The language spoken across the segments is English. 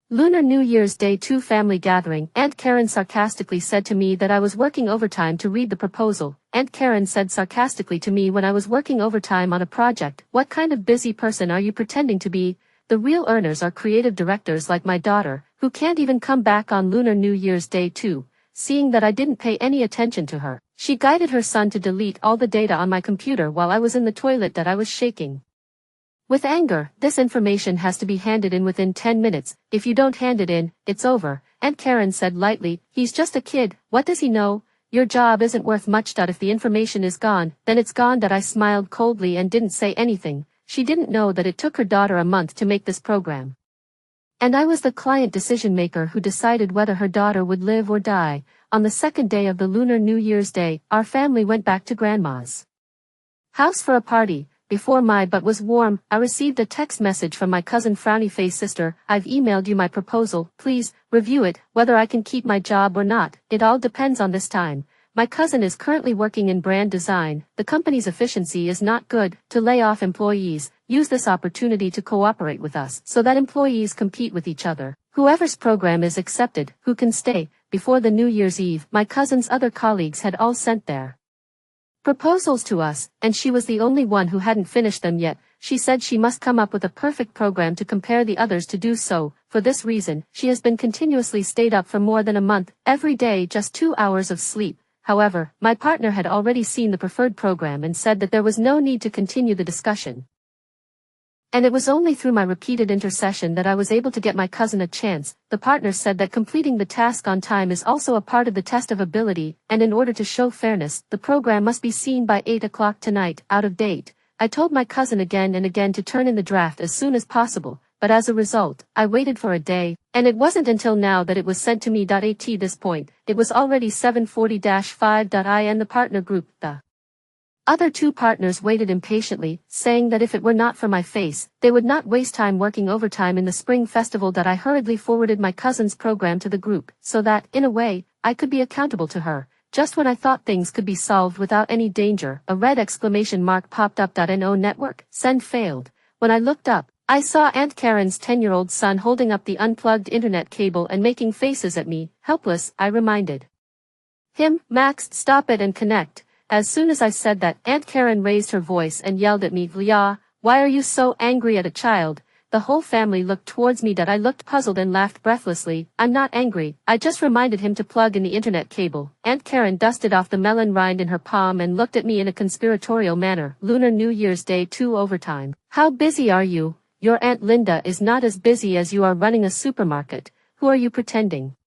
Lunar New Year's Day 2 family gathering. Aunt Karen sarcastically said to me that I was working overtime to read the proposal. Aunt Karen said sarcastically to me when I was working overtime on a project, "What kind of busy person are you pretending to be?" The real earners are creative directors like my daughter, who can't even come back on Lunar New Year's Day 2. Seeing that I didn't pay any attention to her, she guided her son to delete all the data on my computer while I was in the toilet that I was shaking. With anger, "This information has to be handed in within 10 minutes, if you don't hand it in, it's over," Aunt Karen said lightly. "He's just a kid, what does he know? Your job isn't worth much. If the information is gone, then it's gone." I smiled coldly and didn't say anything. She didn't know that it took her daughter a month to make this program. And I was the client decision maker who decided whether her daughter would live or die. On the second day of the Lunar New Year's Day, our family went back to Grandma's house for a party. Before my butt was warm, I received a text message from my cousin frowny face sister. "I've emailed you my proposal, please review it, whether I can keep my job or not. It all depends on this time." My cousin is currently working in brand design. The company's efficiency is not good. To lay off employees, use this opportunity to cooperate with us so that employees compete with each other. Whoever's program is accepted, who can stay. Before the New Year's Eve, my cousin's other colleagues had all sent their proposals to us, and she was the only one who hadn't finished them yet. She said she must come up with a perfect program to compare the others to do so. For this reason, she has been continuously stayed up for more than a month, every day just 2 hours of sleep. However, my partner had already seen the preferred program and said that there was no need to continue the discussion. And it was only through my repeated intercession that I was able to get my cousin a chance. The partner said that completing the task on time is also a part of the test of ability, and in order to show fairness, the program must be seen by 8 o'clock tonight, out of date. I told my cousin again and again to turn in the draft as soon as possible, but as a result, I waited for a day, and it wasn't until now that it was sent to me. At this point, it was already 7:40-5. In the partner group, the other two partners waited impatiently, saying that if it were not for my face, they would not waste time working overtime in the spring festival. I hurriedly forwarded my cousin's program to the group, so that, in a way, I could be accountable to her. Just when I thought things could be solved without any danger, a red exclamation mark popped up. No network, send failed. When I looked up, I saw Aunt Karen's 10-year-old son holding up the unplugged internet cable and making faces at me. Helpless, I reminded him, "Max, stop it and connect." As soon as I said that, Aunt Karen raised her voice and yelled at me, "Leah, why are you so angry at a child?" The whole family looked towards me. I looked puzzled and laughed breathlessly. "I'm not angry, I just reminded him to plug in the internet cable." Aunt Karen dusted off the melon rind in her palm and looked at me in a conspiratorial manner. "Lunar New Year's Day 2 overtime. How busy are you? Your Aunt Linda is not as busy as you are running a supermarket. Who are you pretending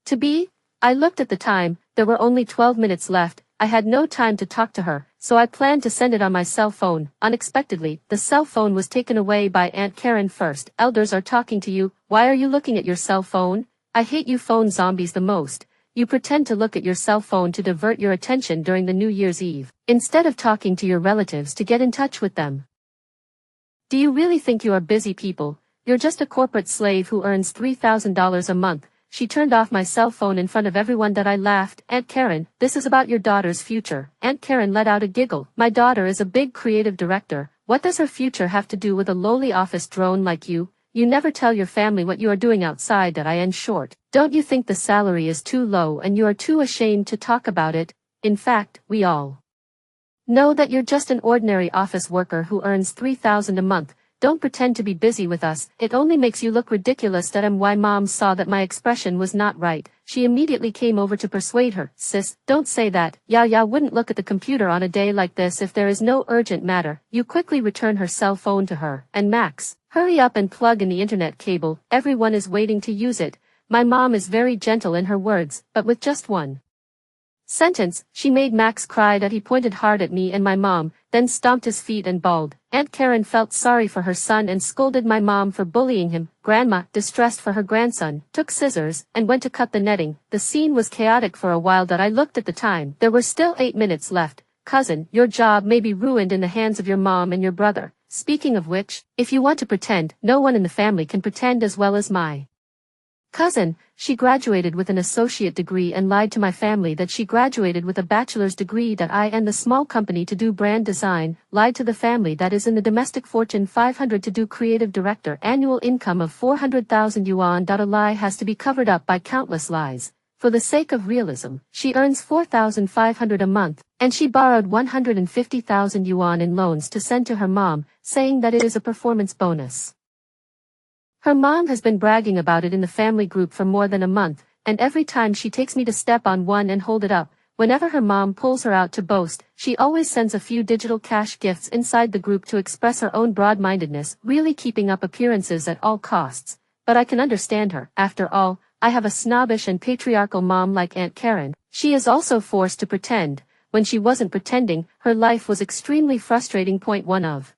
to be?" I looked at the time. There were only 12 minutes left. I had no time to talk to her, so I planned to send it on my cell phone. Unexpectedly, the cell phone was taken away by Aunt Karen first. "Elders are talking to you, why are you looking at your cell phone? I hate you phone zombies the most. You pretend to look at your cell phone to divert your attention during the New Year's Eve, instead of talking to your relatives to get in touch with them. Do you really think you are busy people? You're just a corporate slave who earns $3,000 a month." She turned off my cell phone in front of everyone. I laughed. "Aunt Karen, this is about your daughter's future." Aunt Karen let out a giggle. "My daughter is a big creative director. What does her future have to do with a lowly office drone like you? You never tell your family what you are doing outside." I end short. "Don't you think the salary is too low and you are too ashamed to talk about it? In fact, we all know that you're just an ordinary office worker who earns $3,000 a month. Don't pretend to be busy with us, it only makes you look ridiculous." Why Mom saw that my expression was not right. She immediately came over to persuade her. "Sis, don't say that. Yaya wouldn't look at the computer on a day like this if there is no urgent matter." You quickly return her cell phone to her. "And Max, hurry up and plug in the internet cable, everyone is waiting to use it." My mom is very gentle in her words, but with just one sentence, she made Max cry. He pointed hard at me and my mom, then stomped his feet and bawled. Aunt Karen felt sorry for her son and scolded my mom for bullying him. Grandma, distressed for her grandson, took scissors and went to cut the netting. The scene was chaotic for a while. I looked at the time. There were still 8 minutes left. "Cousin, your job may be ruined in the hands of your mom and your brother. Speaking of which, if you want to pretend, no one in the family can pretend as well as my Cousin, she graduated with an associate degree and lied to my family that she graduated with a bachelor's degree, that I and the small company to do brand design, lied to the family that is in the domestic Fortune 500 to do creative director, annual income of 400,000 yuan. A lie has to be covered up by countless lies. For the sake of realism, she earns 4,500 a month, and she borrowed 150,000 yuan in loans to send to her mom, saying that it is a performance bonus. Her mom has been bragging about it in the family group for more than a month, and every time she takes me to step on one and hold it up, whenever her mom pulls her out to boast, she always sends a few digital cash gifts inside the group to express her own broad-mindedness, really keeping up appearances at all costs. But I can understand her. After all, I have a snobbish and patriarchal mom like Aunt Karen. She is also forced to pretend. When she wasn't pretending, her life was extremely frustrating. Point one of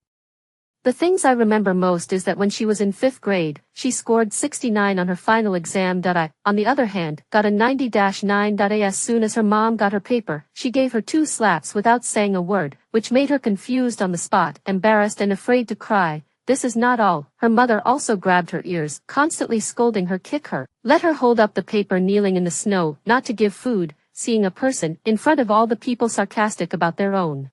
the things I remember most is that when she was in 5th grade, she scored 69 on her final exam. I, on the other hand, got a 90-9. As soon as her mom got her paper, she gave her 2 slaps without saying a word, which made her confused on the spot, embarrassed and afraid to cry. This is not all. Her mother also grabbed her ears, constantly scolding her, kick her, let her hold up the paper kneeling in the snow, not to give food, seeing a person, in front of all the people, sarcastic about their own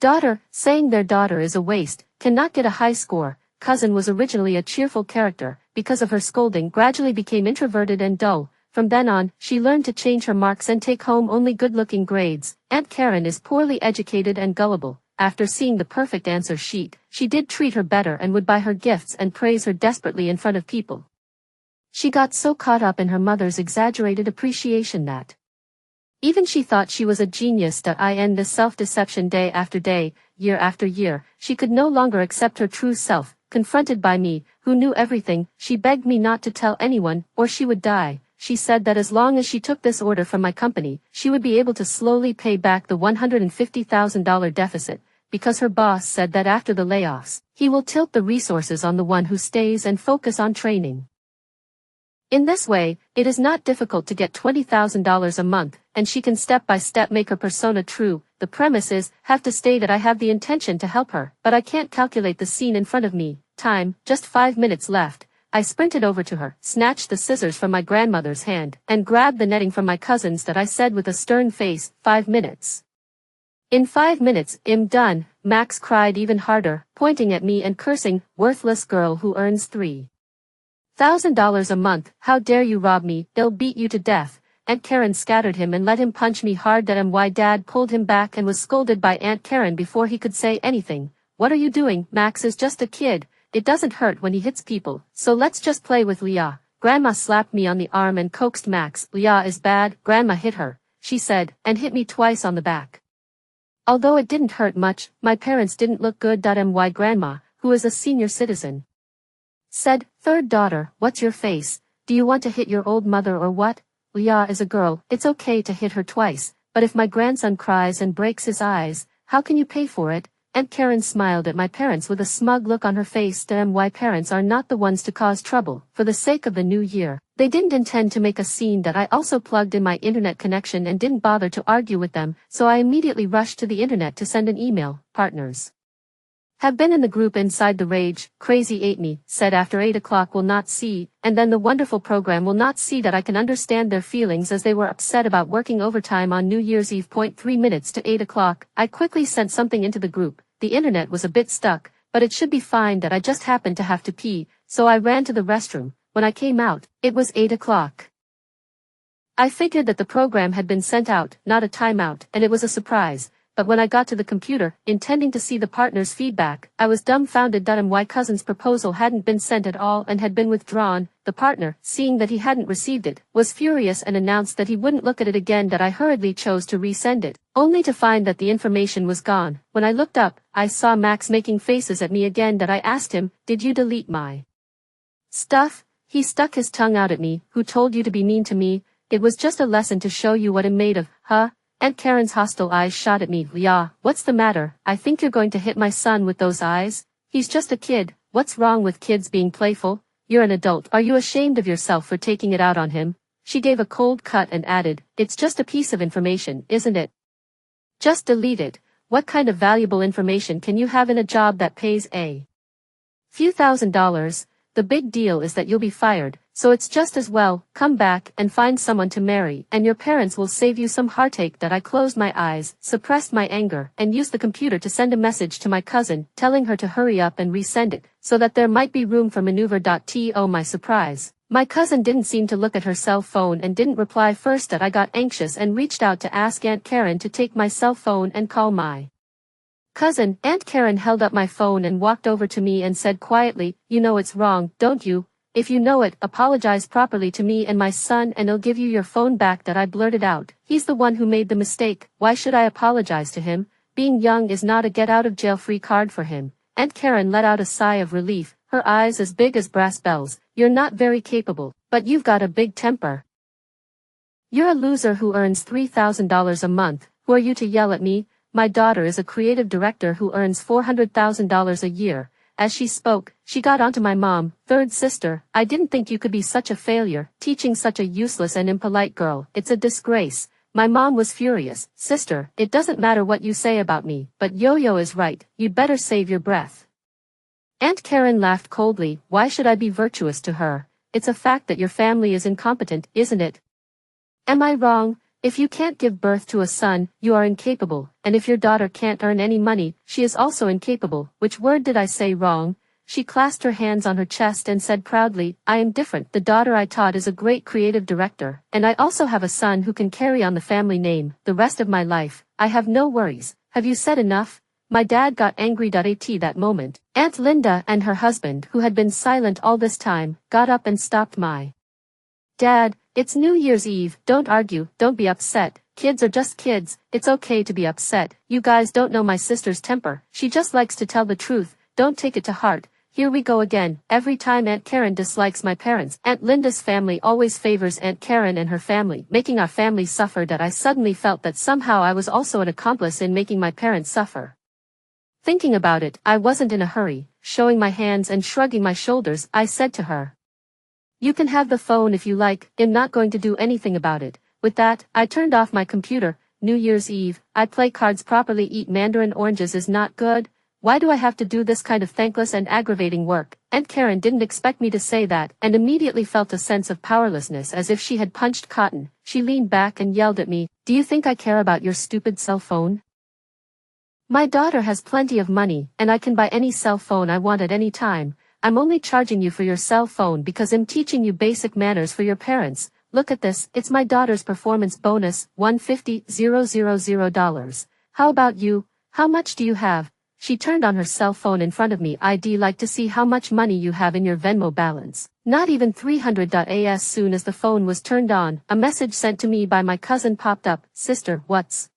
daughter, saying their daughter is a waste, cannot get a high score. Cousin was originally a cheerful character, because of her scolding gradually became introverted and dull. From then on, she learned to change her marks and take home only good-looking grades. Aunt Karen is poorly educated and gullible. After seeing the perfect answer sheet, she did treat her better and would buy her gifts and praise her desperately in front of people. She got so caught up in her mother's exaggerated appreciation that even she thought she was a genius. In this self-deception day after day, year after year, she could no longer accept her true self. Confronted by me, who knew everything, she begged me not to tell anyone, or she would die. She said that as long as she took this order from my company, she would be able to slowly pay back the $150,000 deficit, because her boss said that after the layoffs, he will tilt the resources on the one who stays and focus on training. In this way, it is not difficult to get $20,000 a month, and she can step by step make her persona true. The premise is, have to stay that I have the intention to help her, but I can't calculate the scene in front of me. Time, just 5 minutes left. I sprinted over to her, snatched the scissors from my grandmother's hand, and grabbed the netting from my cousins. That I said with a stern face, 5 minutes. In 5 minutes, I'm done. Max cried even harder, pointing at me and cursing, worthless girl who earns $3,000 a month, how dare you rob me, they'll beat you to death. Aunt Karen scattered him and let him punch me hard. My dad pulled him back and was scolded by Aunt Karen before he could say anything. What are you doing? Max is just a kid. It doesn't hurt when he hits people, so let's just play with Leah. Grandma slapped me on the arm and coaxed Max. Leah is bad, Grandma hit her, she said, and hit me twice on the back. Although it didn't hurt much, my parents didn't look good. My grandma, who is a senior citizen, said, third daughter, what's your face? Do you want to hit your old mother or what? Leah is a girl, it's okay to hit her twice, but if my grandson cries and breaks his eyes, how can you pay for it? Aunt Karen smiled at my parents with a smug look on her face. My parents are not the ones to cause trouble. For the sake of the new year, they didn't intend to make a scene. That I also plugged in my internet connection and didn't bother to argue with them, so I immediately rushed to the internet to send an email. Partners have been in the group inside the rage. Crazy ate me, said after 8 o'clock will not see, and then the wonderful program will not see. That I can understand their feelings as they were upset about working overtime on New Year's Eve. 3 minutes to 8 o'clock, I quickly sent something into the group. The internet was a bit stuck, but it should be fine. That I just happened to have to pee, so I ran to the restroom. When I came out, it was 8 o'clock. I figured that the program had been sent out, not a timeout, and it was a surprise. But when I got to the computer, intending to see the partner's feedback, I was dumbfounded. My cousin's proposal hadn't been sent at all and had been withdrawn. The partner, seeing that he hadn't received it, was furious and announced that he wouldn't look at it again. That I hurriedly chose to resend it, only to find that the information was gone. When I looked up, I saw Max making faces at me again. That I asked him, did you delete my stuff? He stuck his tongue out at me. Who told you to be mean to me? It was just a lesson to show you what I'm made of, huh? Aunt Karen's hostile eyes shot at me. Leah, what's the matter? I think you're going to hit my son with those eyes. He's just a kid. What's wrong with kids being playful? You're an adult. Are you ashamed of yourself for taking it out on him? She gave a cold cut and added, it's just a piece of information, isn't it? Just delete it. What kind of valuable information can you have in a job that pays a few $1,000s? the big deal is that you'll be fired, so it's just as well, come back and find someone to marry, and your parents will save you some heartache. That I closed my eyes, suppressed my anger, and used the computer to send a message to my cousin, telling her to hurry up and resend it, so that there might be room for maneuver. To my surprise, my cousin didn't seem to look at her cell phone and didn't reply first. That I got anxious and reached out to ask Aunt Karen to take my cell phone and call my cousin. Aunt Karen held up my phone and walked over to me and said quietly, "You know it's wrong, don't you? If you know it, apologize properly to me and my son and I'll give you your phone back." That I blurted out, "He's the one who made the mistake, why should I apologize to him? Being young is not a get-out-of-jail-free card for him." Aunt Karen let out a sigh of relief, her eyes as big as brass bells. "You're not very capable, but you've got a big temper. You're a loser who earns $3,000 a month. Who are you to yell at me? My daughter is a creative director who earns $400,000 a year." As she spoke, she got onto my mom, third sister. "I didn't think you could be such a failure, teaching such a useless and impolite girl. It's a disgrace." My mom was furious. "Sister, it doesn't matter what you say about me, but Yo-Yo is right, you'd better save your breath." Aunt Karen laughed coldly. "Why should I be virtuous to her? It's a fact that your family is incompetent, isn't it? Am I wrong? If you can't give birth to a son, you are incapable, and if your daughter can't earn any money, she is also incapable." Which word did I say wrong? She clasped her hands on her chest and said proudly, "I am different. The daughter I taught is a great creative director, and I also have a son who can carry on the family name. The rest of my life, I have no worries. Have you said enough?" My dad got angry. At that moment, Aunt Linda and her husband, who had been silent all this time, got up and stopped my dad. "It's New Year's Eve, don't argue, don't be upset. Kids are just kids, it's okay to be upset. You guys don't know my sister's temper, she just likes to tell the truth, don't take it to heart." Here we go again. Every time Aunt Karen dislikes my parents, Aunt Linda's family always favors Aunt Karen and her family, making our family suffer. That I suddenly felt that somehow I was also an accomplice in making my parents suffer. Thinking about it, I wasn't in a hurry. Showing my hands and shrugging my shoulders, I said to her, "You can have the phone if you like, I'm not going to do anything about it." With that, I turned off my computer. New Year's Eve, I play cards properly, eat mandarin oranges is not good. Why do I have to do this kind of thankless and aggravating work? Aunt Karen didn't expect me to say that, and immediately felt a sense of powerlessness as if she had punched cotton. She leaned back and yelled at me, "Do you think I care about your stupid cell phone? My daughter has plenty of money, and I can buy any cell phone I want at any time. I'm only charging you for your cell phone because I'm teaching you basic manners for your parents. Look at this, it's my daughter's performance bonus, $150,000. How about you? How much do you have?" She turned on her cell phone in front of me. "I'd like to see how much money you have in your Venmo balance." Not even 300. As soon as the phone was turned on, a message sent to me by my cousin popped up. "Sister, what's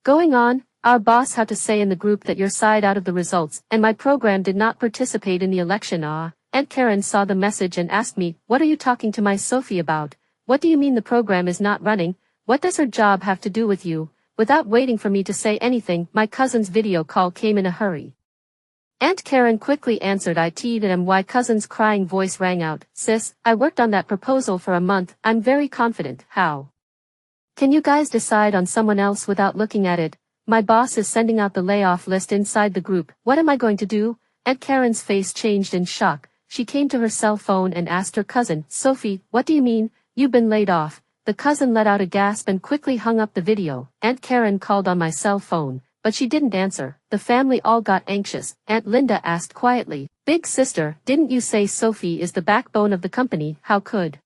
going on? Our boss had to say in the group that you're side out of the results, and my program did not participate in the election." Aunt Karen saw the message and asked me, "What are you talking to my Sophie about? What do you mean the program is not running? What does her job have to do with you?" Without waiting for me to say anything, my cousin's video call came in a hurry. Aunt Karen quickly answered it, and my cousin's crying voice rang out, "Sis, I worked on that proposal for a month, I'm very confident. How can you guys decide on someone else without looking at it? My boss is sending out the layoff list inside the group. What am I going to do?" Aunt Karen's face changed in shock. She came to her cell phone and asked her cousin, "Sophie, what do you mean? You've been laid off?" The cousin let out a gasp and quickly hung up the video. Aunt Karen called on my cell phone, but she didn't answer. The family all got anxious. Aunt Linda asked quietly, "Big sister, didn't you say Sophie is the backbone of the company? How could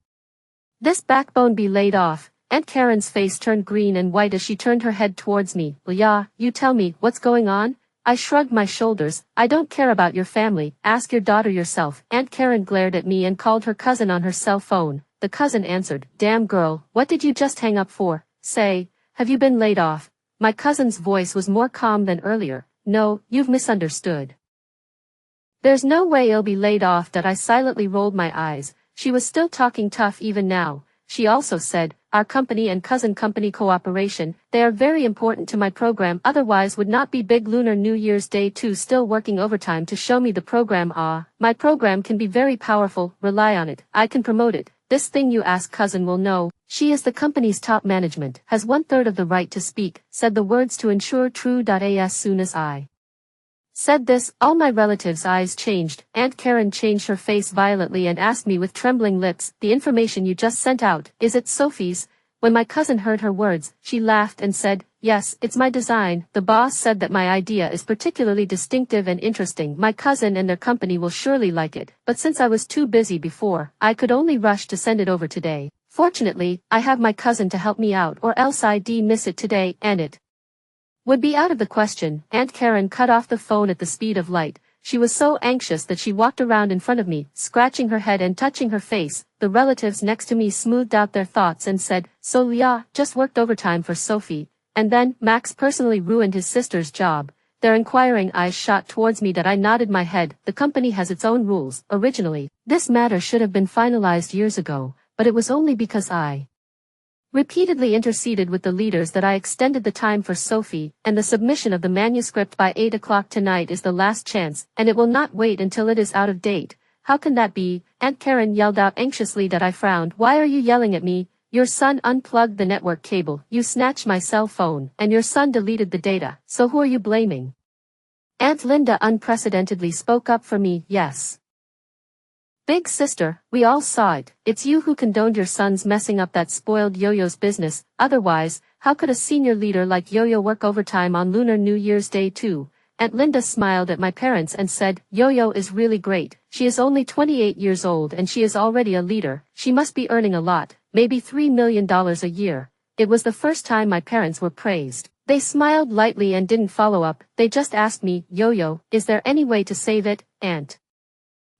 this backbone be laid off?" Aunt Karen's face turned green and white as she turned her head towards me. "Well, yeah, you tell me, what's going on?" I shrugged my shoulders. "I don't care about your family, ask your daughter yourself." Aunt Karen glared at me and called her cousin on her cell phone. The cousin answered, "Damn girl, what did you just hang up for? Say, have you been laid off?" My cousin's voice was more calm than earlier. "No, you've misunderstood. There's no way I'll be laid off." That I silently rolled my eyes. She was still talking tough even now. She also said, "Our company and cousin company cooperation, they are very important to my program, otherwise would not be big Lunar New Year's Day 2 still working overtime to show me the program. My program can be very powerful, rely on it, I can promote it. This thing you ask cousin will know, she is the company's top management, has 1/3 of the right to speak," said the words to ensure true. As soon as I Said this, all my relatives' eyes changed. Aunt Karen changed her face violently and asked me with trembling lips, the information you just sent out, is it Sophie's? When my cousin heard her words, she laughed and said, yes, it's my design. The boss said that my idea is particularly distinctive and interesting. My cousin and their company will surely like it, but since I was too busy before, I could only rush to send it over today. Fortunately, I have my cousin to help me out or else I'd miss it today and it would be out of the question. Aunt Karen cut off the phone at the speed of light. She was so anxious that she walked around in front of me, scratching her head and touching her face. The relatives next to me smoothed out their thoughts and said, so Leah just worked overtime for Sophie. And then, Max personally ruined his sister's job. Their inquiring eyes shot towards me that I nodded my head. The company has its own rules. Originally, this matter should have been finalized years ago, but it was only because I repeatedly interceded with the leaders that I extended the time for Sophie, and the submission of the manuscript by 8 o'clock tonight is the last chance, and it will not wait until it is out of date. How can that be? Aunt Karen yelled out anxiously that I frowned. Why are you yelling at me? Your son unplugged the network cable, you snatched my cell phone, and your son deleted the data, so who are you blaming? Aunt Linda unprecedentedly spoke up for me. Yes. Big sister, we all saw it. It's you who condoned your sons messing up that spoiled Yo-Yo's business. Otherwise, how could a senior leader like Yo-Yo work overtime on Lunar New Year's Day too? Aunt Linda smiled at my parents and said, Yo-Yo is really great. She is only 28 years old and she is already a leader. She must be earning a lot, maybe $3 million a year. It was the first time my parents were praised. They smiled lightly and didn't follow up. They just asked me, Yo-Yo, is there any way to save it, Aunt?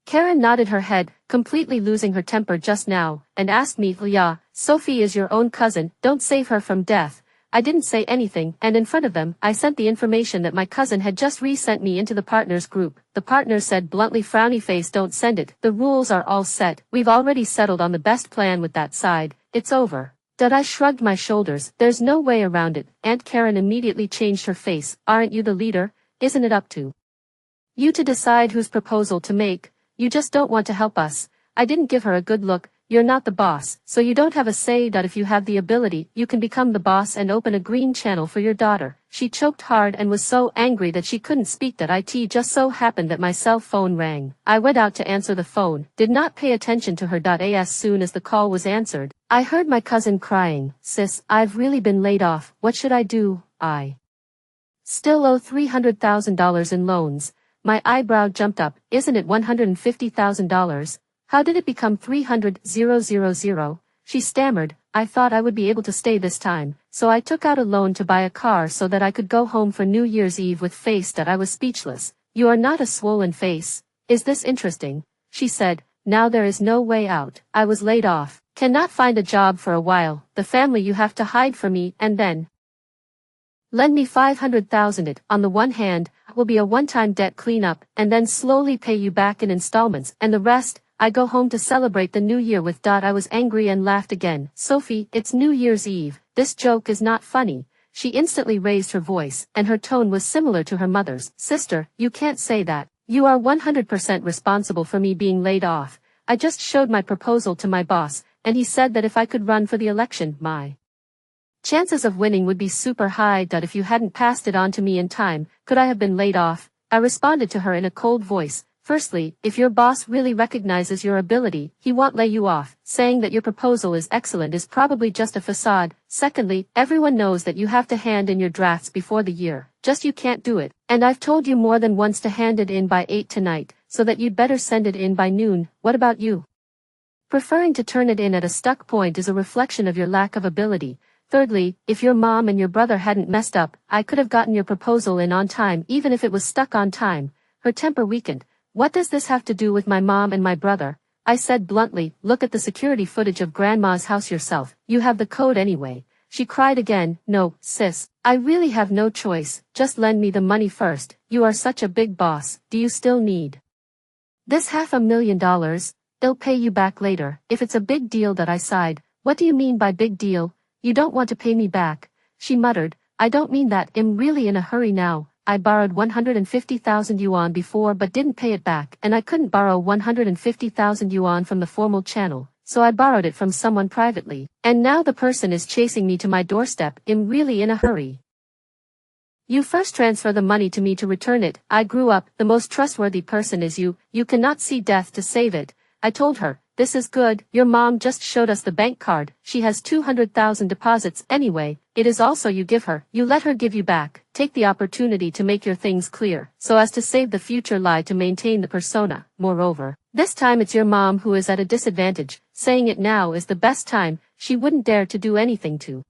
Karen nodded her head, completely losing her temper just now, and asked me, Leah, Sophie is your own cousin, don't save her from death. I didn't say anything, and in front of them, I sent the information that my cousin had just resent me into the partners group. The partners said bluntly, frowny face, don't send it, the rules are all set, we've already settled on the best plan with that side, it's over. I shrugged my shoulders, there's no way around it. Aunt Karen immediately changed her face, aren't you the leader? Isn't it up to you to decide whose proposal to make? You just don't want to help us. I didn't give her a good look. You're not the boss, so you don't have a say. If you have the ability, you can become the boss and open a green channel for your daughter. She choked hard and was so angry that she couldn't speak. It just so happened that my cell phone rang. I went out to answer the phone, did not pay attention to her. As soon as the call was answered, I heard my cousin crying, sis, I've really been laid off. What should I do? I still owe $300,000 in loans. My eyebrow jumped up. Isn't it $150,000? How did it become 300,000? She stammered. I thought I would be able to stay this time, so I took out a loan to buy a car so that I could go home for New Year's Eve with face. I was speechless. You are not a swollen face. Is this interesting? She said. Now there is no way out. I was laid off. Cannot find a job for a while. The family you have to hide for me and then lend me $500,000. It, on the one hand, will be a one-time debt cleanup and then slowly pay you back in installments, and the rest, I go home to celebrate the new year with. I was angry and laughed again. Sophie, it's New Year's Eve. This joke is not funny. She instantly raised her voice, and her tone was similar to her mother's. Sister, you can't say that. You are 100% responsible for me being laid off. I just showed my proposal to my boss, and he said that if I could run for the election, my chances of winning would be super high. If you hadn't passed it on to me in time, could I have been laid off? I responded to her in a cold voice. Firstly, if your boss really recognizes your ability, he won't lay you off. Saying that your proposal is excellent is probably just a facade. Secondly, everyone knows that you have to hand in your drafts before the year. Just you can't do it. And I've told you more than once to hand it in by 8 tonight, so that you'd better send it in by noon. What about you? Preferring to turn it in at a stuck point is a reflection of your lack of ability. Thirdly, if your mom and your brother hadn't messed up, I could have gotten your proposal in on time even if it was stuck on time. Her temper weakened. What does this have to do with my mom and my brother? I said bluntly, look at the security footage of Grandma's house yourself. You have the code anyway. She cried again. No, sis, I really have no choice. Just lend me the money first. You are such a big boss. Do you still need this $500,000? They'll pay you back later. If it's a big deal. I sighed. What do you mean by big deal? You don't want to pay me back. She muttered. I don't mean that. I'm really in a hurry now. I borrowed 150,000 yuan before but didn't pay it back, and I couldn't borrow 150,000 yuan from the formal channel, so I borrowed it from someone privately, and now the person is chasing me to my doorstep. I'm really in a hurry. You first transfer the money to me to return it. I grew up, the most trustworthy person is you. You cannot see death to save it. I told her, this is good, your mom just showed us the bank card, she has 200,000 deposits anyway, it is also you give her, you let her give you back, take the opportunity to make your things clear, so as to save the future lie to maintain the persona. Moreover, this time it's your mom who is at a disadvantage, saying it now is the best time, she wouldn't dare to do anything to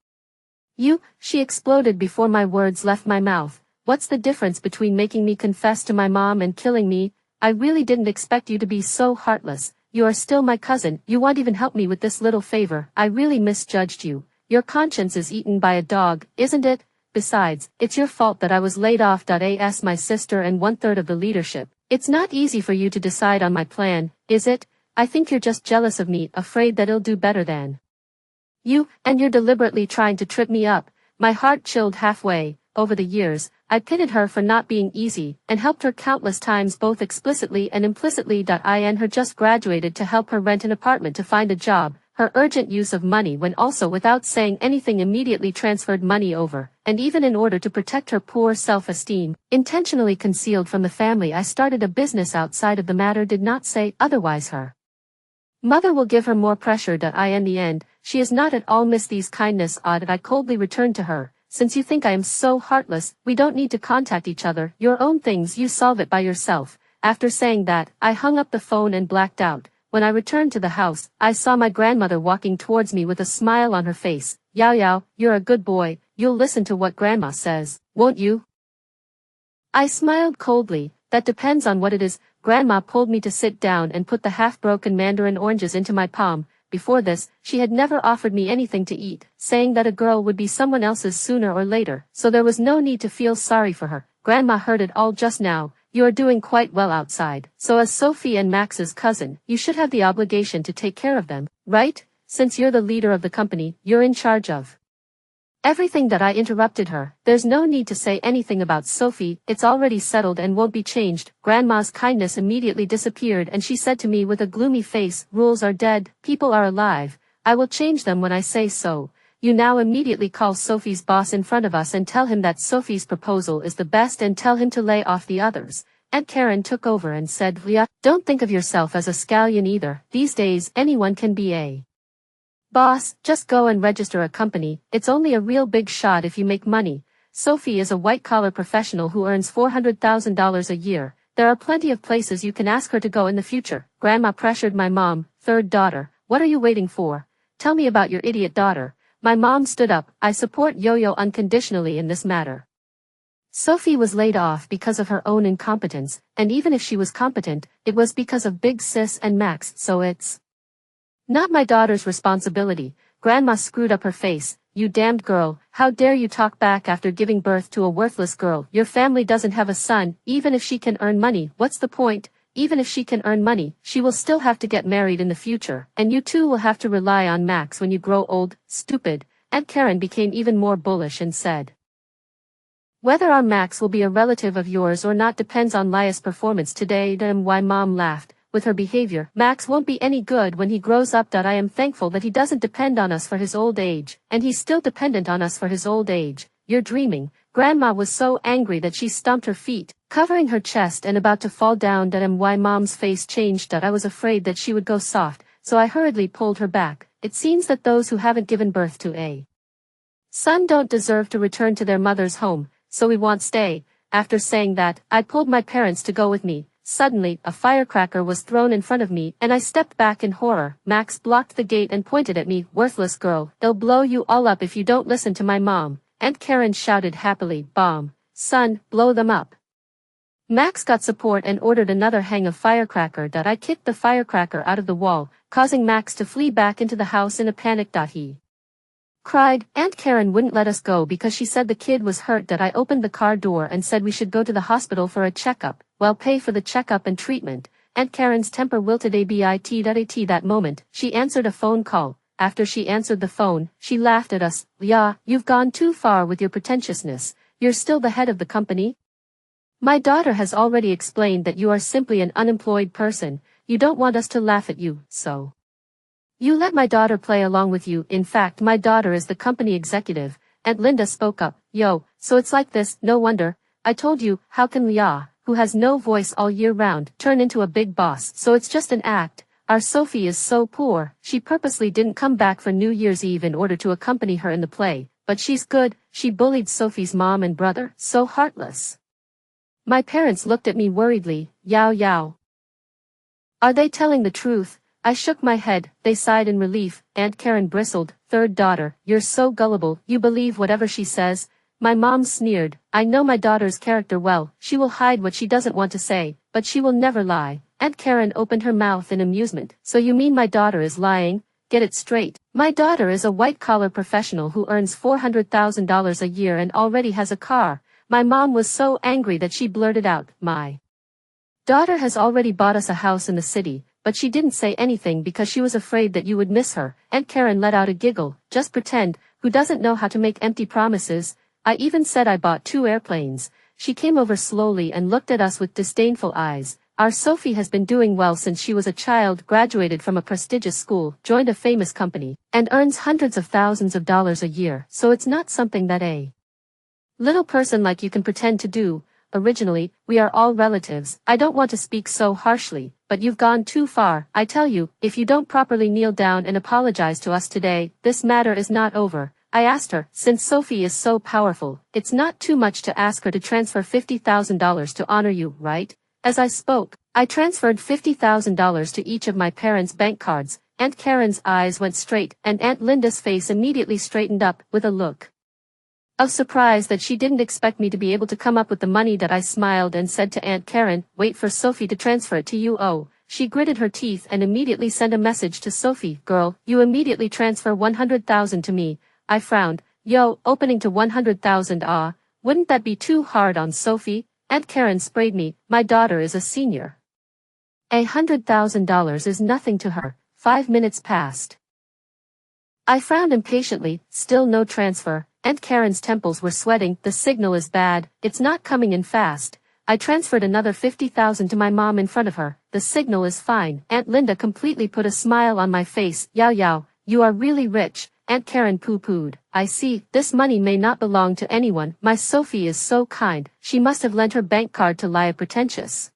you, she exploded before my words left my mouth. What's the difference between making me confess to my mom and killing me? I really didn't expect you to be so heartless. You are still my cousin, you won't even help me with this little favor, I really misjudged you. Your conscience is eaten by a dog, isn't it? Besides, it's your fault that I was laid off. As my sister and 1/3 of the leadership. It's not easy for you to decide on my plan, is it? I think you're just jealous of me, afraid that it'll do better than you, and you're deliberately trying to trip me up. My heart chilled halfway. Over the years, I pitied her for not being easy, and helped her countless times both explicitly and implicitly. I her just graduated to help her rent an apartment to find a job, her urgent use of money when also without saying anything immediately transferred money over, and even in order to protect her poor self-esteem, intentionally concealed from the family I started a business outside of the matter did not say otherwise her mother will give her more pressure. In the end, she is not at all miss these kindness. I coldly returned to her. Since you think I am so heartless, we don't need to contact each other, your own things you solve it by yourself. After saying that, I hung up the phone and blacked out. When I returned to the house, I saw my grandmother walking towards me with a smile on her face. Yao Yao, you're a good boy, you'll listen to what grandma says, won't you? I smiled coldly. That depends on what it is. Grandma pulled me to sit down and put the half-broken mandarin oranges into my palm. Before this, she had never offered me anything to eat, saying that a girl would be someone else's sooner or later, so there was no need to feel sorry for her. Grandma heard it all just now. You are doing quite well outside, so as Sophie and Max's cousin, you should have the obligation to take care of them, right? Since you're the leader of the company, you're in charge of everything. That I interrupted her. There's no need to say anything about Sophie, it's already settled and won't be changed. Grandma's kindness immediately disappeared and she said to me with a gloomy face, rules are dead, people are alive. I will change them when I say so. You now immediately call Sophie's boss in front of us and tell him that Sophie's proposal is the best and tell him to lay off the others. Aunt Karen took over and said, Leah, don't think of yourself as a scallion either. These days anyone can be a boss, just go and register a company, it's only a real big shot if you make money. Sophie is a white-collar professional who earns $400,000 a year. There are plenty of places you can ask her to go in the future. Grandma pressured my mom, third daughter, what are you waiting for? Tell me about your idiot daughter. My mom stood up, I support Yo-Yo unconditionally in this matter. Sophie was laid off because of her own incompetence, and even if she was competent, it was because of Big Sis and Max, so it's not my daughter's responsibility. Grandma screwed up her face. You damned girl, how dare you talk back after giving birth to a worthless girl? Your family doesn't have a son, even if she can earn money, what's the point? Even if she can earn money, she will still have to get married in the future, and you too will have to rely on Max when you grow old, stupid. Aunt Karen became even more bullish and said, whether our Max will be a relative of yours or not depends on Lia's performance today. Why mom laughed. With her behavior, Max won't be any good when he grows up. I am thankful that he doesn't depend on us for his old age, and he's still dependent on us for his old age. You're dreaming. Grandma was so angry that she stomped her feet, covering her chest and about to fall down. Why mom's face changed. I was afraid that she would go soft, so I hurriedly pulled her back. It seems that those who haven't given birth to a son don't deserve to return to their mother's home, so we won't stay. After saying that, I pulled my parents to go with me. Suddenly, a firecracker was thrown in front of me, and I stepped back in horror. Max blocked the gate and pointed at me. Worthless girl, they'll blow you all up if you don't listen to my mom. Aunt Karen shouted happily, bomb. Son, blow them up. Max got support and ordered another hang of firecracker. I kicked the firecracker out of the wall, causing Max to flee back into the house in a panic. He cried. Aunt Karen wouldn't let us go because she said the kid was hurt. I opened the car door and said we should go to the hospital for a checkup. Well, pay for the checkup and treatment. Aunt Karen's temper wilted a bit. At that moment, she answered a phone call. After she answered the phone, she laughed at us. Yeah, you've gone too far with your pretentiousness. You're still the head of the company? My daughter has already explained that you are simply an unemployed person. You don't want us to laugh at you, so you let my daughter play along with you. In fact, my daughter is the company executive. Aunt Linda spoke up. Yo, so it's like this, no wonder. I told you, how can Leah, who has no voice all year round, turn into a big boss? So it's just an act. Our Sophie is so poor, she purposely didn't come back for New Year's Eve in order to accompany her in the play, but she's good, she bullied Sophie's mom and brother, so heartless. My parents looked at me worriedly, yow yow. Are they telling the truth? I shook my head, they sighed in relief. Aunt Karen bristled, third daughter, you're so gullible, you believe whatever she says. My mom sneered, I know my daughter's character well, she will hide what she doesn't want to say, but she will never lie. Aunt Karen opened her mouth in amusement. So you mean my daughter is lying? Get it straight. My daughter is a white-collar professional who earns $400,000 a year and already has a car. My mom was so angry that she blurted out, my daughter has already bought us a house in the city, but she didn't say anything because she was afraid that you would miss her. Aunt Karen let out a giggle, just pretend, who doesn't know how to make empty promises? I even said I bought 2 airplanes. She came over slowly and looked at us with disdainful eyes. Our Sophie has been doing well since she was a child, graduated from a prestigious school, joined a famous company, and earns hundreds of thousands of dollars a year, so it's not something that a little person like you can pretend to do. Originally, we are all relatives. I don't want to speak so harshly, but you've gone too far. I tell you, if you don't properly kneel down and apologize to us today, this matter is not over. I asked her, since Sophie is so powerful, it's not too much to ask her to transfer $50,000 to honor you, right? As I spoke, I transferred $50,000 to each of my parents' bank cards. Aunt Karen's eyes went straight, and Aunt Linda's face immediately straightened up, with a look of surprise that she didn't expect me to be able to come up with the money. That I smiled and said to Aunt Karen, wait for Sophie to transfer it to you. Oh, she gritted her teeth and immediately sent a message to Sophie, girl, you immediately transfer $100,000 to me. I frowned, yo, opening to $100,000, wouldn't that be too hard on Sophie? Aunt Karen sprayed me, my daughter is a senior. $100,000 is nothing to her. 5 minutes passed. I frowned impatiently, still no transfer. Aunt Karen's temples were sweating, the signal is bad, it's not coming in fast. I transferred another $50,000 to my mom in front of her, the signal is fine. Aunt Linda completely put a smile on my face, yow yow, you are really rich. Aunt Karen pooh-poohed. I see, this money may not belong to anyone. My Sophie is so kind, she must have lent her bank card to Lia Pretentious.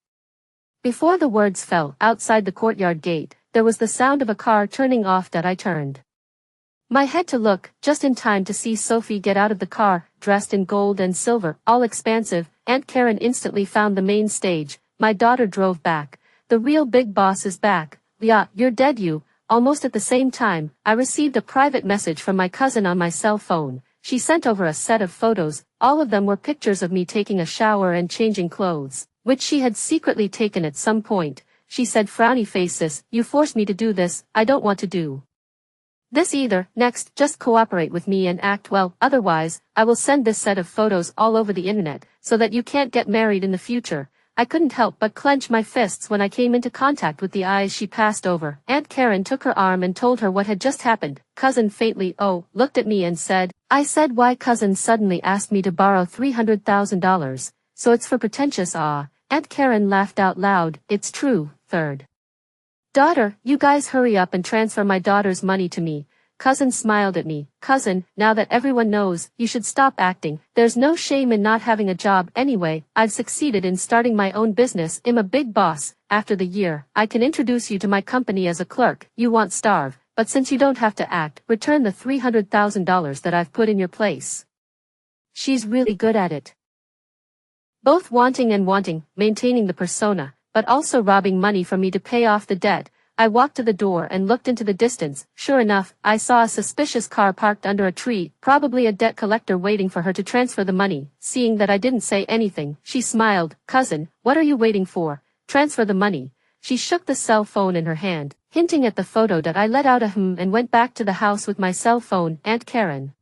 Before the words fell, outside the courtyard gate, there was the sound of a car turning off. That I turned my head to look, just in time to see Sophie get out of the car, dressed in gold and silver, all expansive. Aunt Karen instantly found the main stage. My daughter drove back. The real big boss is back. Leah, you're dead you. Almost at the same time, I received a private message from my cousin on my cell phone. She sent over a set of photos, all of them were pictures of me taking a shower and changing clothes, which she had secretly taken at some point. She said, frowny face sis, you forced me to do this, I don't want to do this either. Next, just cooperate with me and act well, otherwise, I will send this set of photos all over the internet, so that you can't get married in the future. I couldn't help but clench my fists when I came into contact with the eyes she passed over. Aunt Karen took her arm and told her what had just happened. Cousin faintly looked at me and said, I said why cousin suddenly asked me to borrow $300,000, so it's for Pretentious. Aunt Karen laughed out loud, it's true, third daughter, you guys hurry up and transfer my daughter's money to me. Cousin smiled at me. Cousin, now that everyone knows, you should stop acting. There's no shame in not having a job anyway. I've succeeded in starting my own business. I'm a big boss. After the year, I can introduce you to my company as a clerk. You won't starve, but since you don't have to act, return the $300,000 that I've put in your place. She's really good at it. Both wanting, maintaining the persona, but also robbing money from me to pay off the debt. I walked to the door and looked into the distance. Sure enough, I saw a suspicious car parked under a tree, probably a debt collector waiting for her to transfer the money. Seeing that I didn't say anything, she smiled. Cousin, what are you waiting for? Transfer the money. She shook the cell phone in her hand, hinting at the photo. That I let out a and went back to the house with my cell phone. Aunt Karen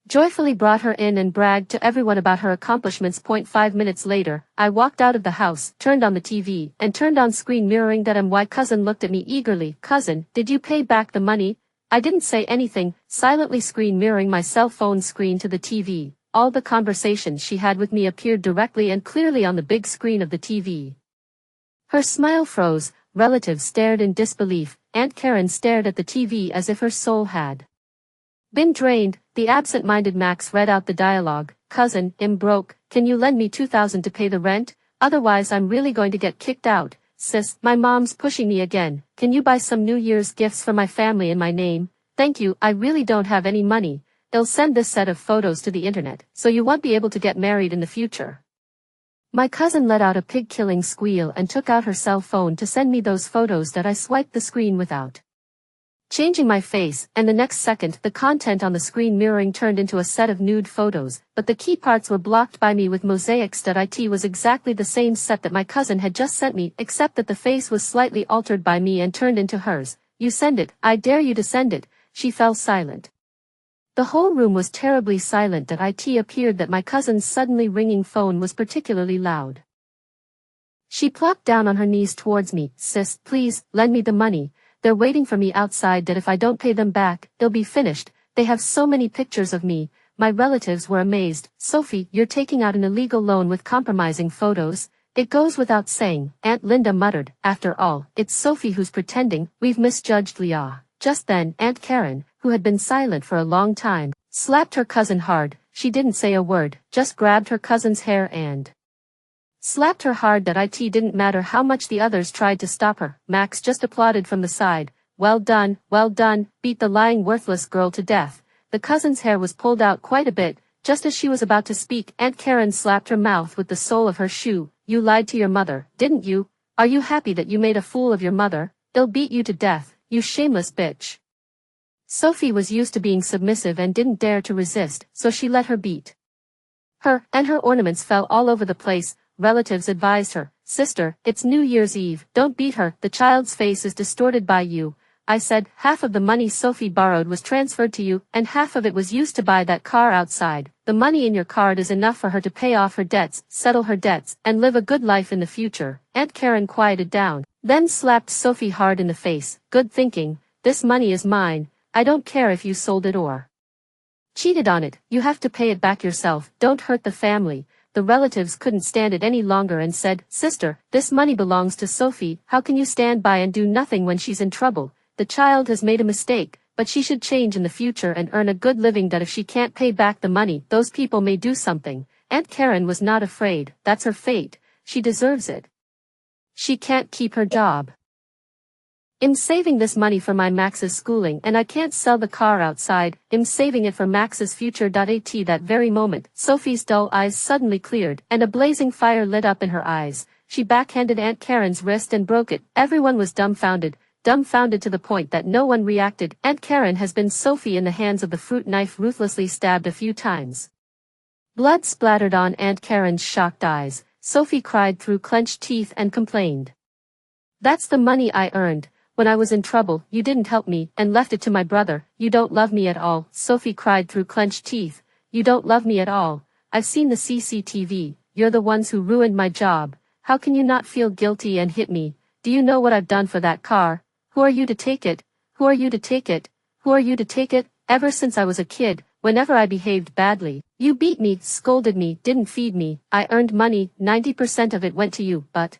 joyfully brought her in and bragged to everyone about her accomplishments. 5 minutes later, I walked out of the house, turned on the TV, and turned on screen mirroring that. Why cousin looked at me eagerly. Cousin, did you pay back the money? I didn't say anything, silently screen mirroring my cell phone screen to the TV. All the conversations she had with me appeared directly and clearly on the big screen of the TV. Her smile froze, relatives stared in disbelief, Aunt Karen stared at the TV as if her soul had been drained. The absent-minded Max read out the dialogue. cousin, I'm broke, can you lend me 2,000 to pay the rent? Otherwise I'm really going to get kicked out. Sis, my mom's pushing me again, can you buy some New Year's gifts for my family in my name? Thank you, I really don't have any money. They'll send this set of photos to the internet, so you won't be able to get married in the future. My cousin let out a pig-killing squeal and took out her cell phone to send me those photos that I swiped the screen without changing my face, and the next second the content on the screen mirroring turned into a set of nude photos, but the key parts were blocked by me with mosaics. It was exactly the same set that my cousin had just sent me, except that the face was slightly altered by me and turned into hers. You send it, I dare you to send it. She fell silent. The whole room was terribly silent. It appeared that my cousin's suddenly ringing phone was particularly loud. She plopped down on her knees towards me. Sis, please, lend me the money. They're waiting for me outside. That if I don't pay them back, they'll be finished. They have so many pictures of me. My relatives were amazed. Sophie, you're taking out an illegal loan with compromising photos. It goes without saying, Aunt Linda muttered. After all, it's Sophie who's pretending. We've misjudged Leah. Just then, Aunt Karen, who had been silent for a long time, slapped her cousin hard. She didn't say a word, just grabbed her cousin's hair and slapped her hard. It didn't matter how much the others tried to stop her. Max just applauded from the side. Well done, beat the lying worthless girl to death. The cousin's hair was pulled out quite a bit. Just as she was about to speak, Aunt Karen slapped her mouth with the sole of her shoe. You lied to your mother, didn't you? Are you happy that you made a fool of your mother? They'll beat you to death, you shameless bitch. Sophie was used to being submissive and didn't dare to resist, so she let her beat her, and her ornaments fell all over the place. Relatives advised her, Sister, it's New Year's Eve, don't beat her, the child's face is distorted by you. I said, half of the money Sophie borrowed was transferred to you, and half of it was used to buy that car outside. The money in your card is enough for her to pay off her debts, settle her debts, and live a good life in the future. Aunt Karen quieted down, then slapped Sophie hard in the face. Good thinking, this money is mine, I don't care if you sold it or cheated on it, you have to pay it back yourself, don't hurt the family. The relatives couldn't stand it any longer and said, Sister, this money belongs to Sophie, how can you stand by and do nothing when she's in trouble? The child has made a mistake, but she should change in the future and earn a good living. That if she can't pay back the money, those people may do something. Aunt Karen was not afraid, that's her fate, she deserves it. She can't keep her job. I'm saving this money for my Max's schooling and I can't sell the car outside, I'm saving it for Max's future. At that very moment, Sophie's dull eyes suddenly cleared and a blazing fire lit up in her eyes. She backhanded Aunt Karen's wrist and broke it. Everyone was dumbfounded to the point that no one reacted. Aunt Karen has been Sophie in the hands of the fruit knife ruthlessly stabbed a few times. Blood splattered on Aunt Karen's shocked eyes. Sophie cried through clenched teeth and complained. That's the money I earned. When I was in trouble, you didn't help me, and left it to my brother. You don't love me at all. Sophie cried through clenched teeth. You don't love me at all. I've seen the CCTV. You're the ones who ruined my job. How can you not feel guilty and hit me? Do you know what I've done for that car? Who are you to take it? Who are you to take it? Who are you to take it? Ever since I was a kid, whenever I behaved badly, you beat me, scolded me, didn't feed me. I earned money, 90% of it went to you, but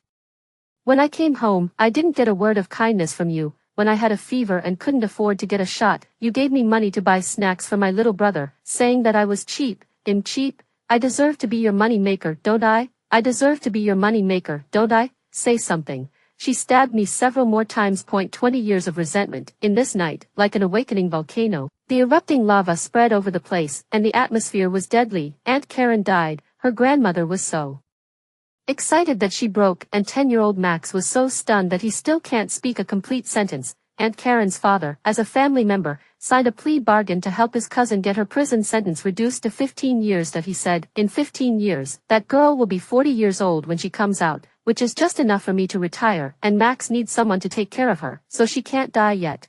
when I came home, I didn't get a word of kindness from you. When I had a fever and couldn't afford to get a shot, you gave me money to buy snacks for my little brother, saying that I was cheap. I'm cheap? I deserve to be your money maker, don't I? I deserve to be your money maker, don't I? Say something. She stabbed me several more times. 20 years of resentment. In this night, like an awakening volcano, the erupting lava spread over the place, and the atmosphere was deadly. Aunt Karen died. Her grandmother was so excited that she broke, and 10-year-old Max was so stunned that he still can't speak a complete sentence. Aunt Karen's father, as a family member, signed a plea bargain to help his cousin get her prison sentence reduced to 15 years. That he said, in 15 years, that girl will be 40 years old when she comes out, which is just enough for me to retire, and Max needs someone to take care of her, so she can't die yet.